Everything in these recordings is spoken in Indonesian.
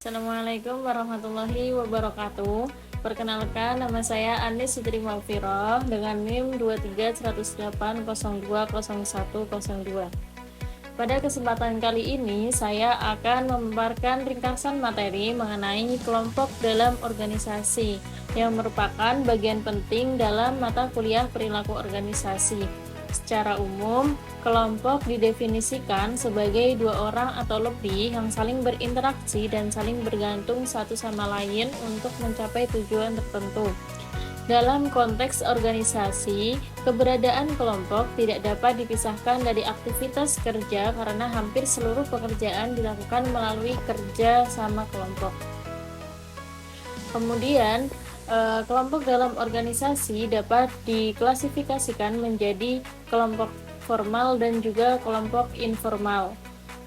Assalamualaikum warahmatullahi wabarakatuh. Perkenalkan, nama saya Anis Sitri Malfiroh dengan NIM 23.108.02.01.02. Pada kesempatan kali ini, saya akan memaparkan ringkasan materi mengenai kelompok dalam organisasi yang merupakan bagian penting dalam mata kuliah perilaku organisasi. Secara umum, kelompok didefinisikan sebagai dua orang atau lebih yang saling berinteraksi dan saling bergantung satu sama lain untuk mencapai tujuan tertentu. Dalam konteks organisasi, keberadaan kelompok tidak dapat dipisahkan dari aktivitas kerja karena hampir seluruh pekerjaan dilakukan melalui kerja sama kelompok. Kemudian, kelompok dalam organisasi dapat diklasifikasikan menjadi kelompok formal dan juga kelompok informal.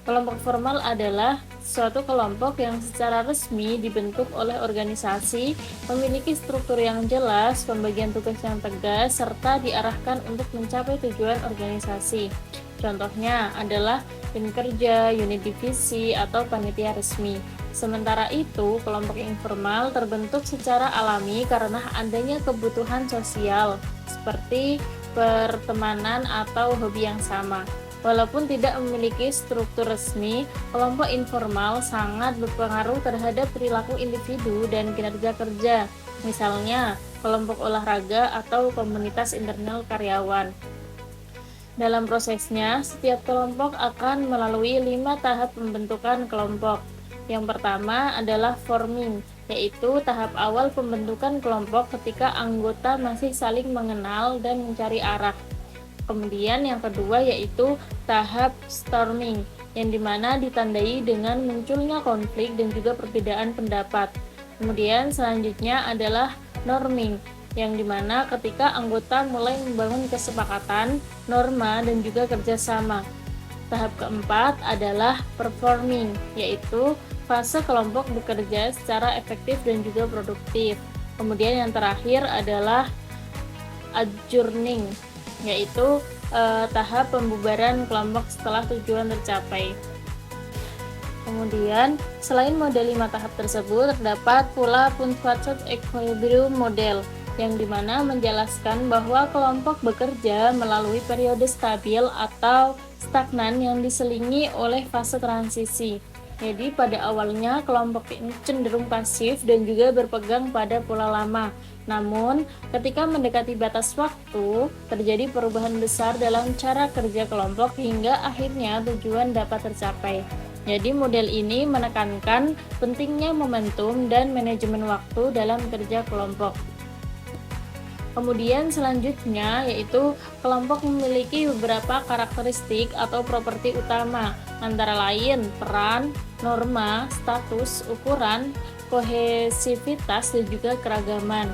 Kelompok formal adalah suatu kelompok yang secara resmi dibentuk oleh organisasi, memiliki struktur yang jelas, pembagian tugas yang tegas, serta diarahkan untuk mencapai tujuan organisasi. Contohnya adalah tim kerja, unit divisi, atau panitia resmi. Sementara itu, kelompok informal terbentuk secara alami karena adanya kebutuhan sosial, seperti pertemanan atau hobi yang sama. Walaupun tidak memiliki struktur resmi, kelompok informal sangat berpengaruh terhadap perilaku individu dan kinerja kerja, misalnya kelompok olahraga atau komunitas internal karyawan. Dalam prosesnya, setiap kelompok akan melalui 5 tahap pembentukan kelompok. Yang pertama adalah forming, yaitu tahap awal pembentukan kelompok ketika anggota masih saling mengenal dan mencari arah. Kemudian yang kedua yaitu tahap storming, yang dimana ditandai dengan munculnya konflik dan juga perbedaan pendapat. Kemudian selanjutnya adalah norming, yang dimana ketika anggota mulai membangun kesepakatan, norma, dan juga kerjasama. Tahap keempat adalah performing, yaitu fase kelompok bekerja secara efektif dan juga produktif. Kemudian yang terakhir adalah adjourning, yaitu tahap pembubaran kelompok setelah tujuan tercapai. Kemudian, selain model 5 tahap tersebut, terdapat pula Punctuation Equilibrium Model, yang dimana menjelaskan bahwa kelompok bekerja melalui periode stabil atau stagnan yang diselingi oleh fase transisi. Jadi pada awalnya kelompok ini cenderung pasif dan juga berpegang pada pola lama. Namun, ketika mendekati batas waktu, terjadi perubahan besar dalam cara kerja kelompok hingga akhirnya tujuan dapat tercapai. Jadi model ini menekankan pentingnya momentum dan manajemen waktu dalam kerja kelompok. Kemudian selanjutnya yaitu kelompok memiliki beberapa karakteristik atau properti utama, antara lain peran, norma, status, ukuran, kohesivitas, dan juga keragaman.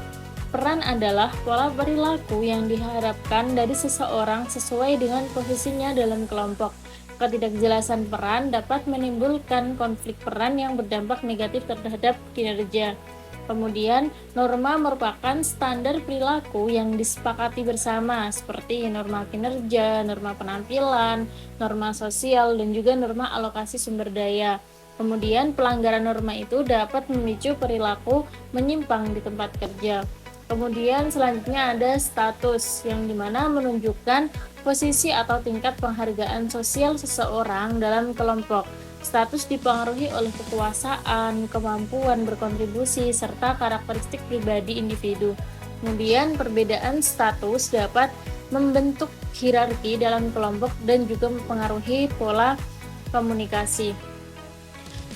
Peran adalah pola perilaku yang diharapkan dari seseorang sesuai dengan posisinya dalam kelompok. Ketidakjelasan peran dapat menimbulkan konflik peran yang berdampak negatif terhadap kinerja. Kemudian, norma merupakan standar perilaku yang disepakati bersama, seperti norma kinerja, norma penampilan, norma sosial, dan juga norma alokasi sumber daya. Kemudian, pelanggaran norma itu dapat memicu perilaku menyimpang di tempat kerja. Kemudian, selanjutnya ada status, yang dimana menunjukkan posisi atau tingkat penghargaan sosial seseorang dalam kelompok. Status dipengaruhi oleh kekuasaan, kemampuan berkontribusi, serta karakteristik pribadi individu. Kemudian, perbedaan status dapat membentuk hierarki dalam kelompok dan juga mempengaruhi pola komunikasi.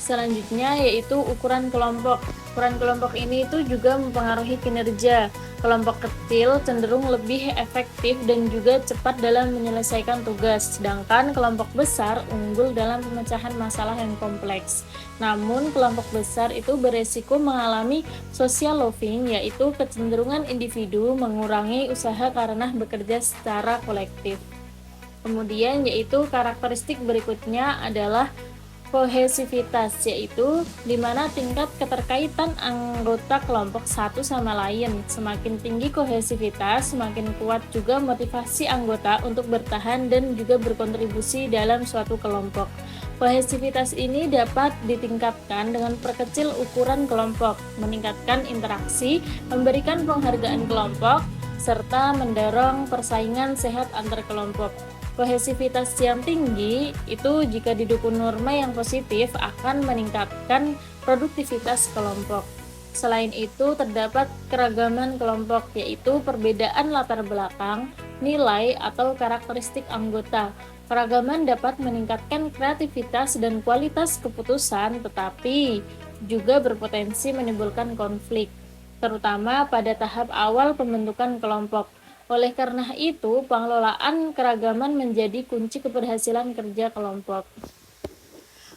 Selanjutnya yaitu ukuran kelompok. Ukuran kelompok ini itu juga mempengaruhi kinerja. Kelompok kecil cenderung lebih efektif dan juga cepat dalam menyelesaikan tugas, sedangkan kelompok besar unggul dalam pemecahan masalah yang kompleks. Namun, kelompok besar itu beresiko mengalami social loafing, yaitu kecenderungan individu mengurangi usaha karena bekerja secara kolektif. Kemudian yaitu karakteristik berikutnya adalah kohesivitas, yaitu di mana tingkat keterkaitan anggota kelompok satu sama lain. Semakin tinggi kohesivitas, semakin kuat juga motivasi anggota untuk bertahan dan juga berkontribusi dalam suatu kelompok. Kohesivitas ini dapat ditingkatkan dengan perkecil ukuran kelompok, meningkatkan interaksi, memberikan penghargaan kelompok, serta mendorong persaingan sehat antar kelompok. Kohesivitas yang tinggi itu jika didukung norma yang positif akan meningkatkan produktivitas kelompok. Selain itu, terdapat keragaman kelompok, yaitu perbedaan latar belakang, nilai, atau karakteristik anggota. Keragaman dapat meningkatkan kreativitas dan kualitas keputusan, tetapi juga berpotensi menimbulkan konflik, terutama pada tahap awal pembentukan kelompok. Oleh karena itu, pengelolaan keragaman menjadi kunci keberhasilan kerja kelompok.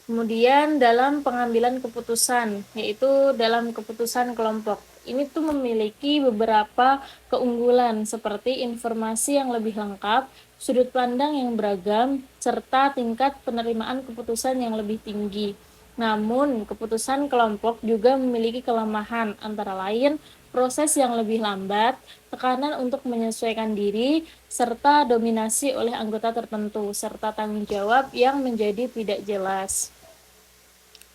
Kemudian dalam pengambilan keputusan, yaitu dalam keputusan kelompok. Ini tuh memiliki beberapa keunggulan seperti informasi yang lebih lengkap, sudut pandang yang beragam, serta tingkat penerimaan keputusan yang lebih tinggi. Namun, keputusan kelompok juga memiliki kelemahan, antara lain proses yang lebih lambat, tekanan untuk menyesuaikan diri, serta dominasi oleh anggota tertentu, serta tanggung jawab yang menjadi tidak jelas.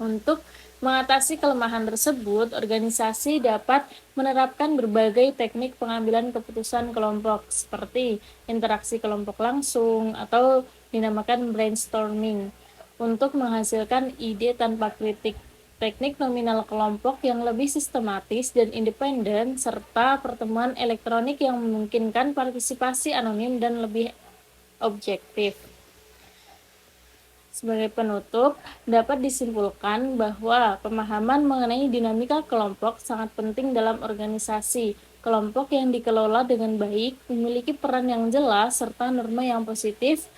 Untuk mengatasi kelemahan tersebut, organisasi dapat menerapkan berbagai teknik pengambilan keputusan kelompok seperti interaksi kelompok langsung atau dinamakan brainstorming untuk menghasilkan ide tanpa kritik, teknik nominal kelompok yang lebih sistematis dan independen, serta pertemuan elektronik yang memungkinkan partisipasi anonim dan lebih objektif. Sebagai penutup, dapat disimpulkan bahwa pemahaman mengenai dinamika kelompok sangat penting dalam organisasi. Kelompok yang dikelola dengan baik memiliki peran yang jelas serta norma yang positif,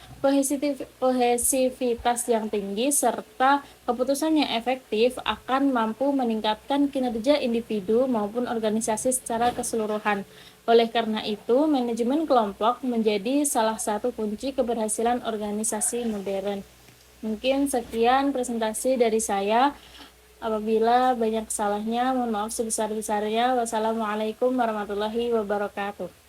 kohesivitas yang tinggi, serta keputusan yang efektif akan mampu meningkatkan kinerja individu maupun organisasi secara keseluruhan. Oleh karena itu, manajemen kelompok menjadi salah satu kunci keberhasilan organisasi modern. Mungkin sekian presentasi dari saya. Apabila banyak salahnya, mohon maaf sebesar-besarnya. Wassalamualaikum warahmatullahi wabarakatuh.